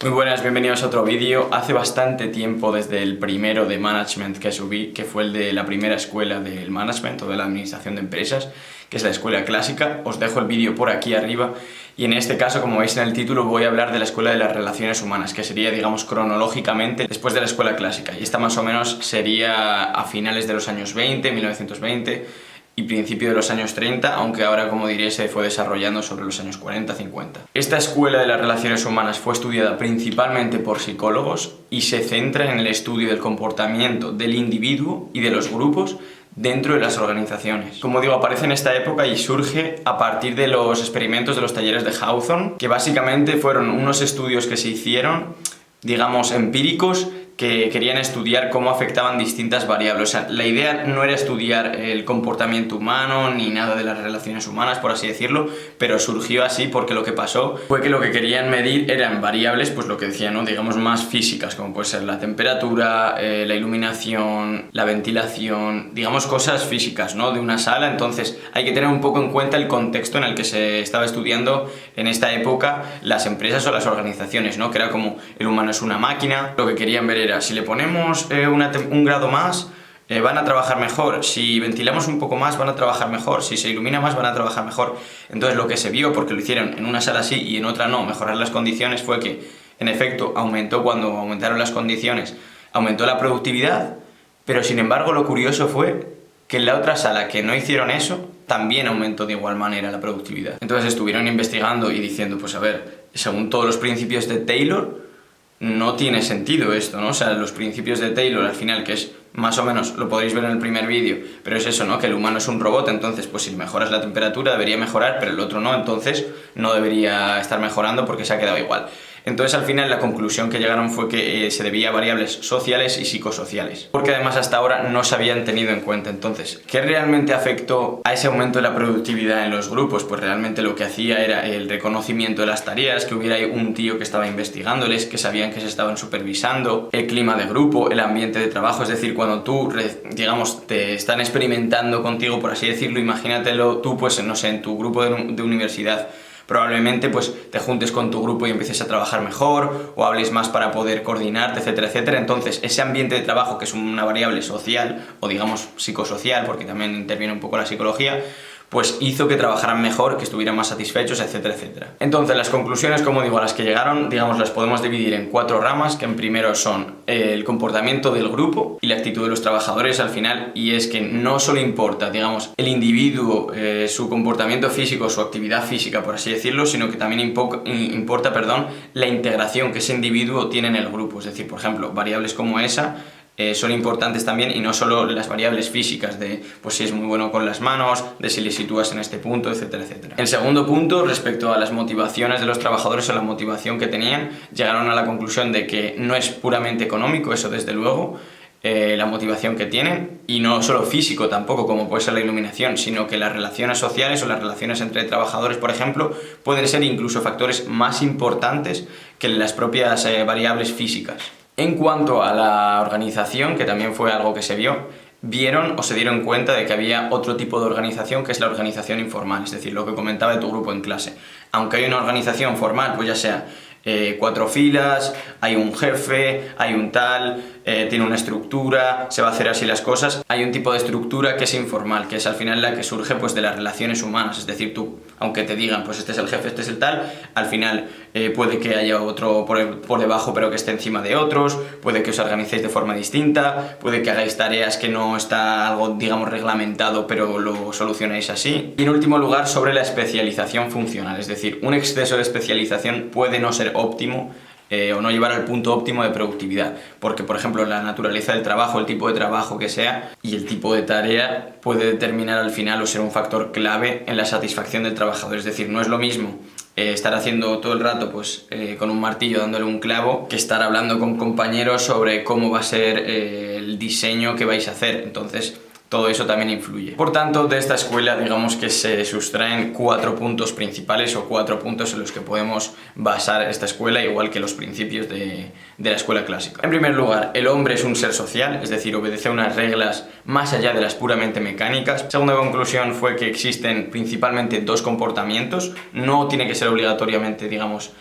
Muy buenas, bienvenidos a otro vídeo. Hace bastante tiempo, desde el primero de management que subí, que fue el de la primera escuela del management o de la administración de empresas, que es la escuela clásica, os dejo el vídeo por aquí arriba. Y en este caso, como veis en el título, voy a hablar de la escuela de las relaciones humanas, que sería, digamos, cronológicamente después de la escuela clásica. Y esta más o menos sería a finales de los años 20, 1920 y principio de los años 30, aunque ahora, como diré, se fue desarrollando sobre los años 40, 50. Esta escuela de las relaciones humanas fue estudiada principalmente por psicólogos y se centra en el estudio del comportamiento del individuo y de los grupos dentro de las organizaciones. Como digo, aparece en esta época y surge a partir de los experimentos de los talleres de Hawthorne, que básicamente fueron unos estudios que se hicieron, digamos, empíricos, que querían estudiar cómo afectaban distintas variables. O sea, la idea no era estudiar el comportamiento humano ni nada de las relaciones humanas, por así decirlo, pero surgió así porque lo que pasó fue que lo que querían medir eran variables, pues lo que decía, ¿no? Digamos, más físicas, como puede ser la temperatura, la iluminación, la ventilación, digamos, cosas físicas, ¿no? De una sala. Entonces hay que tener un poco en cuenta el contexto en el que se estaba estudiando en esta época las empresas o las organizaciones, ¿no? Que era como el humano es una máquina. Lo que querían ver era, si le ponemos un grado más, van a trabajar mejor. Si ventilamos un poco más, van a trabajar mejor. Si se ilumina más, van a trabajar mejor. Entonces lo que se vio, porque lo hicieron en una sala sí y en otra no, mejorar las condiciones, fue que, en efecto, cuando aumentaron las condiciones, aumentó la productividad, pero sin embargo lo curioso fue que en la otra sala que no hicieron eso, también aumentó de igual manera la productividad. Entonces estuvieron investigando y diciendo, pues a ver, según todos los principios de Taylor, no tiene sentido esto, ¿no? O sea, los principios de Taylor al final, que es más o menos, lo podréis ver en el primer vídeo, pero es eso, ¿no? Que el humano es un robot, entonces pues si mejoras la temperatura debería mejorar, pero el otro no, entonces no debería estar mejorando porque se ha quedado igual. Entonces al final la conclusión que llegaron fue que se debía a variables sociales y psicosociales, porque además hasta ahora no se habían tenido en cuenta. Entonces, ¿qué realmente afectó a ese aumento de la productividad en los grupos? Pues realmente lo que hacía era el reconocimiento de las tareas, que hubiera un tío que estaba investigándoles, que sabían que se estaban supervisando, el clima de grupo, el ambiente de trabajo. Es decir, cuando tú, digamos, te están experimentando contigo, por así decirlo, imagínatelo tú, pues no sé, en tu grupo de universidad. Probablemente pues te juntes con tu grupo y empieces a trabajar mejor, o hables más para poder coordinarte, etcétera, etcétera. Entonces ese ambiente de trabajo, que es una variable social o digamos psicosocial, porque también interviene un poco la psicología, pues hizo que trabajaran mejor, que estuvieran más satisfechos, etcétera, etcétera. Entonces las conclusiones, como digo, a las que llegaron, digamos, las podemos dividir en 4 ramas, que en primero son el comportamiento del grupo y la actitud de los trabajadores al final, y es que no solo importa, digamos, el individuo, su comportamiento físico, su actividad física, por así decirlo, sino que también importa, la integración que ese individuo tiene en el grupo. Es decir, por ejemplo, variables como esa son importantes también, y no solo las variables físicas de pues si es muy bueno con las manos, de si le sitúas en este punto, etcétera, etcétera. El segundo punto, respecto a las motivaciones de los trabajadores o la motivación que tenían, llegaron a la conclusión de que no es puramente económico, eso desde luego, la motivación que tienen, y no solo físico tampoco, como puede ser la iluminación, sino que las relaciones sociales o las relaciones entre trabajadores, por ejemplo, pueden ser incluso factores más importantes que las propias variables físicas. En cuanto a la organización, que también fue algo que se vio, vieron o se dieron cuenta de que había otro tipo de organización, que es la organización informal, es decir, lo que comentaba de tu grupo en clase. Aunque hay una organización formal, pues ya sea 4 filas, hay un jefe, hay un tal, tiene una estructura, se va a hacer así las cosas. Hay un tipo de estructura que es informal, que es al final la que surge pues de las relaciones humanas. Es decir, tú, aunque te digan pues este es el jefe, este es el tal, al final puede que haya otro por debajo pero que esté encima de otros, puede que os organicéis de forma distinta, puede que hagáis tareas que no está algo, digamos, reglamentado, pero lo solucionáis así. Y en último lugar, sobre la especialización funcional, es decir, un exceso de especialización puede no ser óptimo o no llevar al punto óptimo de productividad, porque por ejemplo la naturaleza del trabajo, el tipo de trabajo que sea y el tipo de tarea puede determinar al final o ser un factor clave en la satisfacción del trabajador. Es decir, no es lo mismo estar haciendo todo el rato pues con un martillo dándole un clavo, que estar hablando con compañeros sobre cómo va a ser el diseño que vais a hacer. Entonces todo eso también influye. Por tanto, de esta escuela, digamos que se sustraen 4 puntos principales o 4 puntos en los que podemos basar esta escuela, igual que los principios de la escuela clásica. En primer lugar, el hombre es un ser social, es decir, obedece a unas reglas más allá de las puramente mecánicas. Segunda conclusión fue que existen principalmente 2 comportamientos, no tiene que ser obligatoriamente, digamos,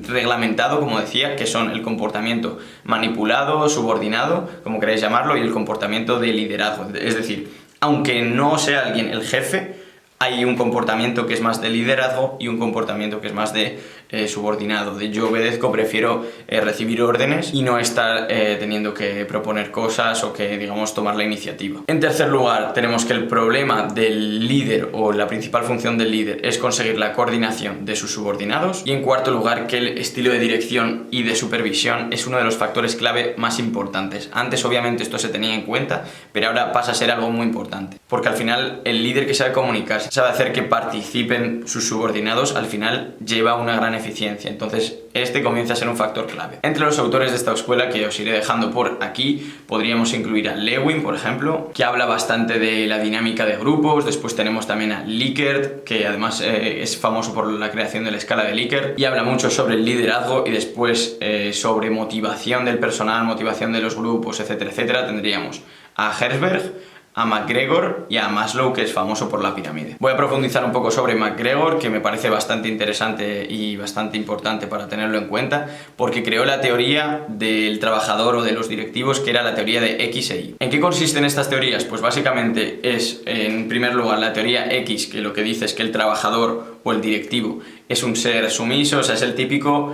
reglamentado, como decía, que son el comportamiento manipulado, subordinado, como queráis llamarlo, y el comportamiento de liderazgo. Es decir, aunque no sea alguien el jefe, hay un comportamiento que es más de liderazgo y un comportamiento que es más de subordinado, de yo obedezco, prefiero recibir órdenes y no estar teniendo que proponer cosas o que, digamos, tomar la iniciativa. En tercer lugar, tenemos que el problema del líder o la principal función del líder es conseguir la coordinación de sus subordinados. Y en cuarto lugar, que el estilo de dirección y de supervisión es uno de los factores clave más importantes. Antes, obviamente, esto se tenía en cuenta, pero ahora pasa a ser algo muy importante, porque al final el líder que sabe comunicar, sabe hacer que participen sus subordinados, al final lleva una gran eficiencia. Entonces este comienza a ser un factor clave. Entre los autores de esta escuela, que os iré dejando por aquí, podríamos incluir a Lewin, por ejemplo, que habla bastante de la dinámica de grupos. Después tenemos también a Likert, que además es famoso por la creación de la escala de Likert y habla mucho sobre el liderazgo. Y después sobre motivación del personal, motivación de los grupos, etcétera, etcétera, tendríamos a Herzberg, a MacGregor y a Maslow, que es famoso por la pirámide. Voy a profundizar un poco sobre MacGregor, que me parece bastante interesante y bastante importante para tenerlo en cuenta, porque creó la teoría del trabajador o de los directivos, que era la teoría de X e Y. ¿En qué consisten estas teorías? Pues básicamente es, en primer lugar, la teoría X, que lo que dice es que el trabajador o el directivo es un ser sumiso, o sea, es el típico,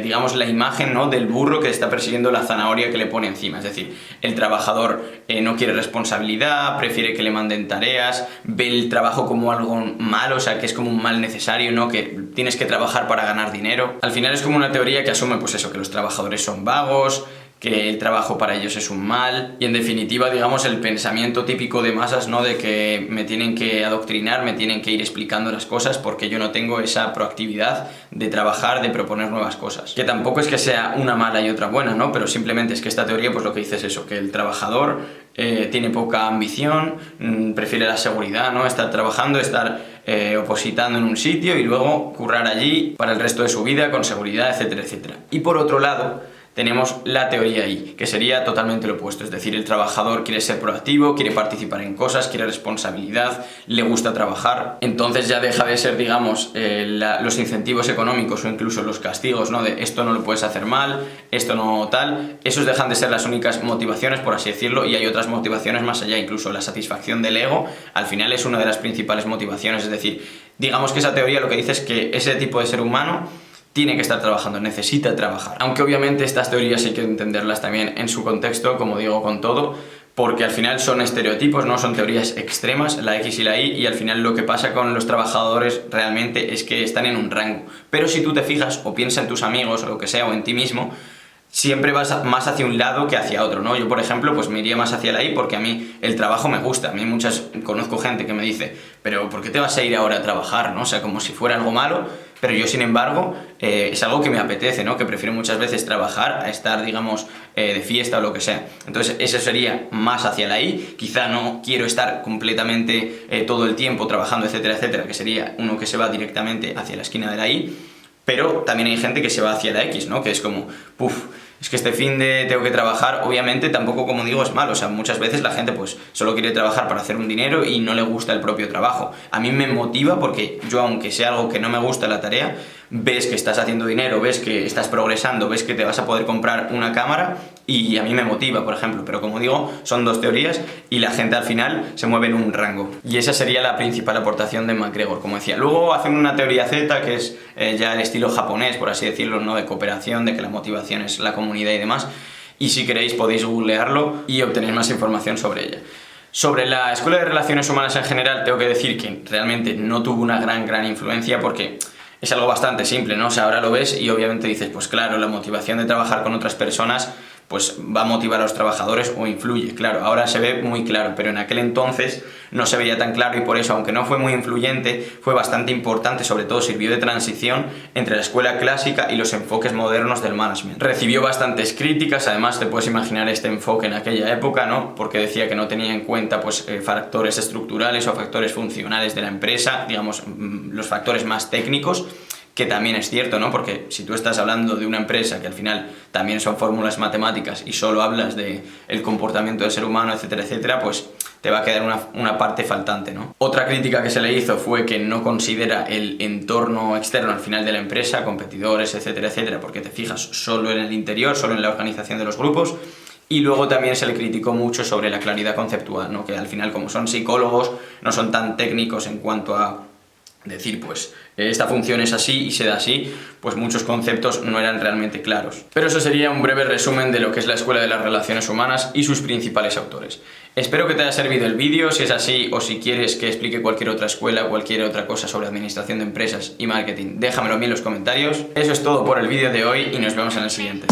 digamos, la imagen, ¿no?, del burro que está persiguiendo la zanahoria que le pone encima. Es decir, el trabajador no quiere responsabilidad, prefiere que le manden tareas, ve el trabajo como algo malo, o sea, que es como un mal necesario, ¿no?, que tienes que trabajar para ganar dinero. Al final es como una teoría que asume, pues eso, que los trabajadores son vagos, que el trabajo para ellos es un mal y, en definitiva, digamos, el pensamiento típico de masas, ¿no?, de que me tienen que adoctrinar, me tienen que ir explicando las cosas porque yo no tengo esa proactividad de trabajar, de proponer nuevas cosas. Que tampoco es que sea una mala y otra buena, ¿no?, pero simplemente es que esta teoría pues lo que dice es eso, que el trabajador tiene poca ambición, prefiere la seguridad, ¿no?, estar trabajando, estar opositando en un sitio y luego currar allí para el resto de su vida con seguridad, etcétera, etcétera. Y por otro lado tenemos la teoría Y, que sería totalmente lo opuesto, es decir, el trabajador quiere ser proactivo, quiere participar en cosas, quiere responsabilidad, le gusta trabajar. Entonces ya deja de ser, digamos, los incentivos económicos o incluso los castigos, ¿no?, de esto no lo puedes hacer mal, esto no tal. Esos dejan de ser las únicas motivaciones, por así decirlo, y hay otras motivaciones más allá. Incluso la satisfacción del ego al final es una de las principales motivaciones. Es decir, digamos que esa teoría lo que dice es que ese tipo de ser humano tiene que estar trabajando, necesita trabajar. Aunque obviamente estas teorías hay que entenderlas también en su contexto, como digo, con todo, porque al final son estereotipos, no son teorías extremas, la X y la Y, y al final lo que pasa con los trabajadores realmente es que están en un rango. Pero si tú te fijas o piensas en tus amigos o lo que sea, o en ti mismo, siempre vas más hacia un lado que hacia otro, ¿no? Yo, por ejemplo, pues me iría más hacia la Y porque a mí el trabajo me gusta. A mí conozco gente que me dice, pero ¿por qué te vas a ir ahora a trabajar, no? O sea, como si fuera algo malo. Pero yo, sin embargo, es algo que me apetece, ¿no?, que prefiero muchas veces trabajar a estar, digamos, de fiesta o lo que sea. Entonces eso sería más hacia la Y. Quizá no quiero estar completamente todo el tiempo trabajando, etcétera, etcétera, que sería uno que se va directamente hacia la esquina de la Y. Pero también hay gente que se va hacia la X, ¿no?, que es como, es que este fin de tengo que trabajar. Obviamente tampoco, como digo, es malo. O sea, muchas veces la gente pues solo quiere trabajar para hacer un dinero y no le gusta el propio trabajo. A mí me motiva porque yo, aunque sea algo que no me gusta la tarea, ves que estás haciendo dinero, ves que estás progresando, ves que te vas a poder comprar una cámara y a mí me motiva, por ejemplo. Pero como digo, son dos teorías y la gente al final se mueve en un rango. Y esa sería la principal aportación de MacGregor, como decía. Luego hacen una teoría Z, que es ya el estilo japonés, por así decirlo, ¿no?, de cooperación, de que la motivación es la comunidad y demás. Y si queréis podéis googlearlo y obtener más información sobre ella. Sobre la Escuela de Relaciones Humanas en general, tengo que decir que realmente no tuvo una gran influencia porque es algo bastante simple, ¿no? O sea, ahora lo ves y obviamente dices, pues claro, la motivación de trabajar con otras personas pues va a motivar a los trabajadores o influye. Claro, ahora se ve muy claro, pero en aquel entonces no se veía tan claro y por eso, aunque no fue muy influyente, fue bastante importante, sobre todo sirvió de transición entre la escuela clásica y los enfoques modernos del management. Recibió bastantes críticas, además te puedes imaginar este enfoque en aquella época, ¿no?, porque decía que no tenía en cuenta pues factores estructurales o factores funcionales de la empresa, digamos, los factores más técnicos, que también es cierto, ¿no?, porque si tú estás hablando de una empresa que al final también son fórmulas matemáticas y solo hablas de el comportamiento del ser humano, etcétera, etcétera, pues te va a quedar una parte faltante, ¿no? Otra crítica que se le hizo fue que no considera el entorno externo al final de la empresa, competidores, etcétera, etcétera, porque te fijas solo en el interior, solo en la organización de los grupos. Y luego también se le criticó mucho sobre la claridad conceptual, ¿no? Que al final, como son psicólogos, no son tan técnicos en cuanto a decir, pues, esta función es así y se da así, pues muchos conceptos no eran realmente claros. Pero eso sería un breve resumen de lo que es la Escuela de las Relaciones Humanas y sus principales autores. Espero que te haya servido el vídeo. Si es así, o si quieres que explique cualquier otra escuela o cualquier otra cosa sobre administración de empresas y marketing, déjamelo a mí en los comentarios. Eso es todo por el vídeo de hoy y nos vemos en el siguiente.